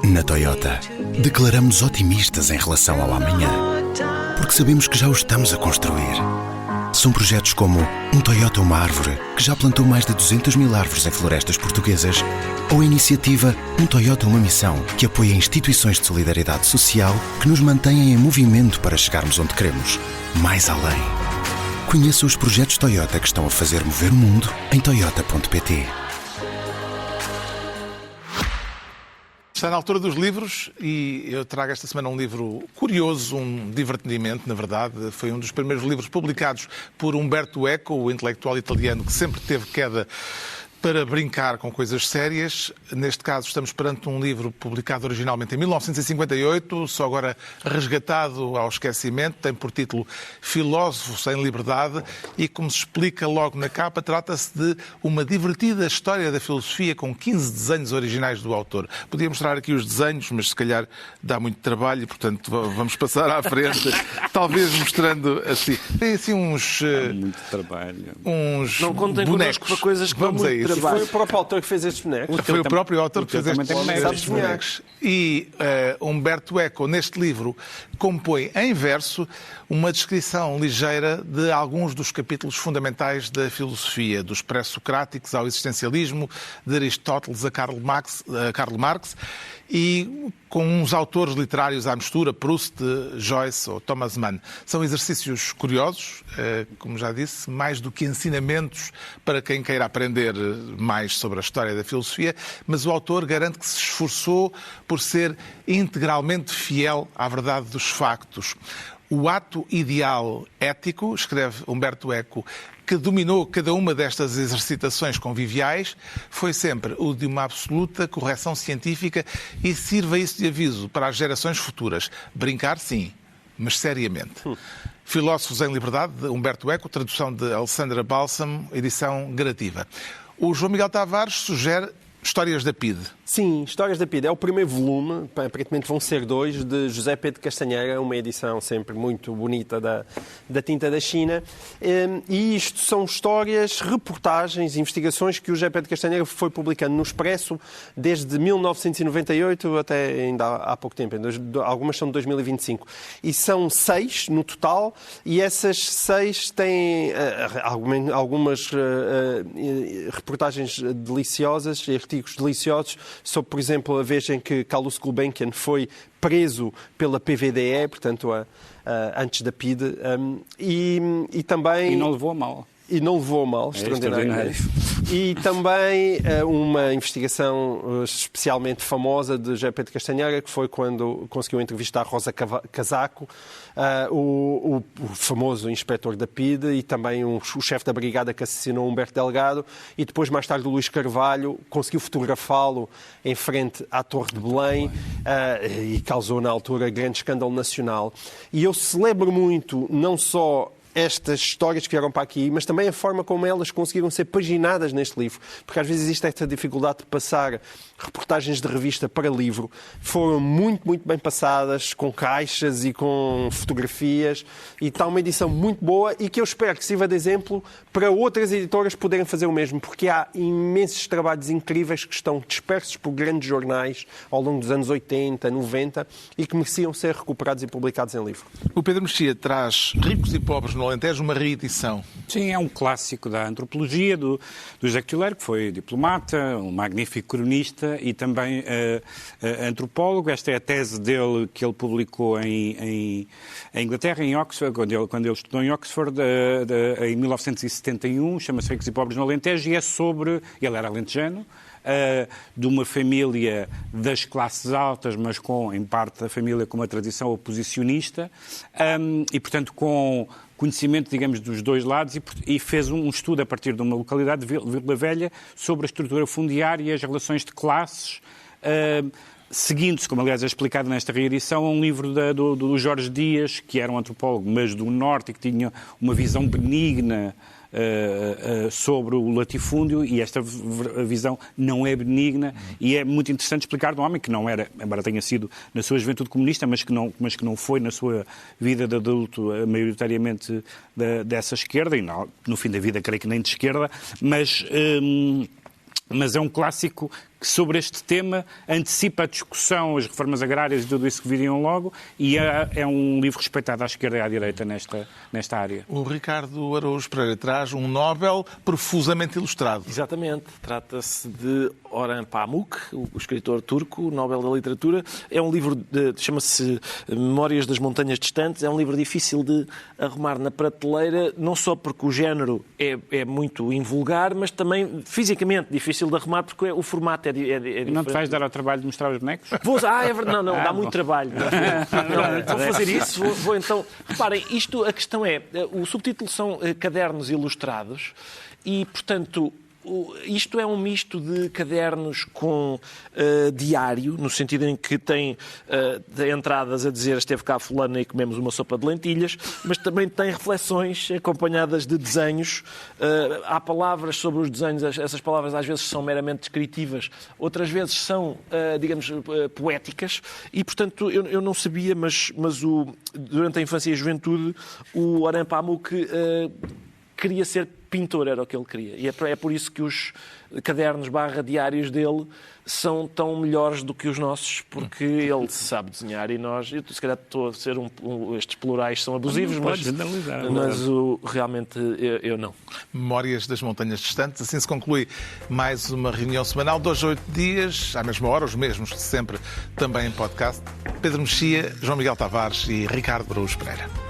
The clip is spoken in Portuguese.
Na Toyota, declaramos otimistas em relação ao amanhã, porque sabemos que já o estamos a construir. São projetos como um Toyota Uma Árvore, que já plantou mais de 200 mil árvores em florestas portuguesas, ou a iniciativa Um Toyota Uma Missão, que apoia instituições de solidariedade social que nos mantêm em movimento para chegarmos onde queremos, mais além. Conheça os projetos Toyota que estão a fazer mover o mundo em toyota.pt. Está na altura dos livros e eu trago esta semana um livro curioso, um divertimento, na verdade. Foi um dos primeiros livros publicados por Umberto Eco, o intelectual italiano que sempre teve queda para brincar com coisas sérias. Neste caso, estamos perante um livro publicado originalmente em 1958, só agora resgatado ao esquecimento. Tem por título Filósofo sem Liberdade e, como se explica logo na capa, trata-se de uma divertida história da filosofia com 15 desenhos originais do autor. Podia mostrar aqui os desenhos, mas se calhar dá muito trabalho e, portanto, vamos passar à frente, talvez mostrando assim. Tem assim uns... muito trabalho. Uns não contem bonecos. Connosco para coisas que vamos dão a muito isso. trabalho. Foi o próprio autor que fez estes bonecos. Foi o próprio autor que fez estes bonecos. bonecos. E Umberto Eco, neste livro, compõe em verso uma descrição ligeira de alguns dos capítulos fundamentais da filosofia, dos pré-socráticos ao existencialismo, de Aristóteles a Karl Marx, e com uns autores literários à mistura, Proust, Joyce ou Thomas Mann. São exercícios curiosos, como já disse, mais do que ensinamentos para quem queira aprender mais sobre a história da filosofia, mas o autor garante que se esforçou por ser integralmente fiel à verdade dos factos. O ato ideal ético, escreve Umberto Eco, que dominou cada uma destas exercitações conviviais, foi sempre o de uma absoluta correção científica e sirva isso de aviso para as gerações futuras. Brincar, sim, mas seriamente. Filósofos em Liberdade, de Umberto Eco, tradução de Alessandra Bálsamo, edição gratuita. O João Miguel Tavares sugere Histórias da PIDE. Sim, Histórias da PIDE. É o primeiro volume, aparentemente vão ser 2, de José Pedro Castanheira, uma edição sempre muito bonita da tinta da China. E isto são histórias, reportagens, investigações que o José Pedro Castanheira foi publicando no Expresso desde 1998 até ainda há pouco tempo. Algumas são de 2025. E são 6 no total, e essas 6 têm algumas reportagens deliciosas, artigos deliciosos, sobre, por exemplo, a vez em que Carlos Gulbenkian foi preso pela PVDE, portanto, antes da PIDE, e também... E não levou a mal. E não levou a mal, extraordinário. E também uma investigação especialmente famosa de José Pedro Castanheira, que foi quando conseguiu entrevistar Rosa Casaco, o famoso inspetor da PIDE, e também o chefe da brigada que assassinou Humberto Delgado, e depois, mais tarde, o Luís Carvalho conseguiu fotografá-lo em frente à Torre de Belém e causou, na altura, grande escândalo nacional. E eu celebro muito, não só estas histórias que vieram para aqui, mas também a forma como elas conseguiram ser paginadas neste livro. Porque às vezes existe esta dificuldade de passar reportagens de revista para livro. Foram muito, muito bem passadas, com caixas e com fotografias, e está uma edição muito boa e que eu espero que sirva de exemplo para outras editoras poderem fazer o mesmo, porque há imensos trabalhos incríveis que estão dispersos por grandes jornais ao longo dos anos 80, 90 e que mereciam ser recuperados e publicados em livro. O Pedro Mexia traz Ricos e Pobres no Alentejo, uma reedição. Sim, é um clássico da antropologia do José Cotileiro, que foi diplomata, um magnífico cronista e também antropólogo. Esta é a tese dele que ele publicou em Inglaterra, em Oxford, quando ele estudou em Oxford, em 1971, chama-se Ricos e Pobres no Alentejo, e é sobre... Ele era alentejano, de uma família das classes altas, mas com, em parte, da família com uma tradição oposicionista, e, portanto, com conhecimento, digamos, dos dois lados, e fez um estudo a partir de uma localidade de Vila Velha sobre a estrutura fundiária e as relações de classes, seguindo-se, como aliás é explicado nesta reedição, a um livro do Jorge Dias, que era um antropólogo, mas do Norte, e que tinha uma visão benigna sobre o latifúndio, e esta visão não é benigna, e é muito interessante explicar de um homem que não era, embora tenha sido na sua juventude comunista, mas que não foi na sua vida de adulto maioritariamente dessa esquerda, e no fim da vida creio que nem de esquerda, mas é um clássico que sobre este tema antecipa a discussão, as reformas agrárias e tudo isso que viriam logo, e é um livro respeitado à esquerda e à direita nesta área. O Ricardo Araújo Pereira traz um Nobel profusamente ilustrado. Exatamente. Trata-se de Orhan Pamuk, o escritor turco, Nobel da Literatura. É um livro, chama-se Memórias das Montanhas Distantes. É um livro difícil de arrumar na prateleira, não só porque o género é muito invulgar, mas também fisicamente difícil de arrumar, porque o formato é diferente. Não te vais dar ao trabalho de mostrar os bonecos? É verdade. Não, dá muito trabalho. Vou fazer isso. Vou então... Reparem, a questão é, o subtítulo são cadernos ilustrados e, portanto, isto é um misto de cadernos com diário, no sentido em que tem entradas a dizer esteve cá fulana e comemos uma sopa de lentilhas, mas também tem reflexões acompanhadas de desenhos. Há palavras sobre os desenhos, essas palavras às vezes são meramente descritivas, outras vezes são, digamos, poéticas, e portanto eu não sabia, mas durante a infância e a juventude o Orhan Pamuk queria ser pintor, era o que ele queria. E é por isso que os cadernos /diários dele são tão melhores do que os nossos, porque ele sabe desenhar e nós... Eu, se calhar estou a ser estes plurais são abusivos, mas realmente eu não. Memórias das Montanhas Distantes. Assim se conclui mais uma reunião semanal, 2 a 8 dias, à mesma hora, os mesmos de sempre, também em podcast. Pedro Mexia, João Miguel Tavares e Ricardo Araújo Pereira.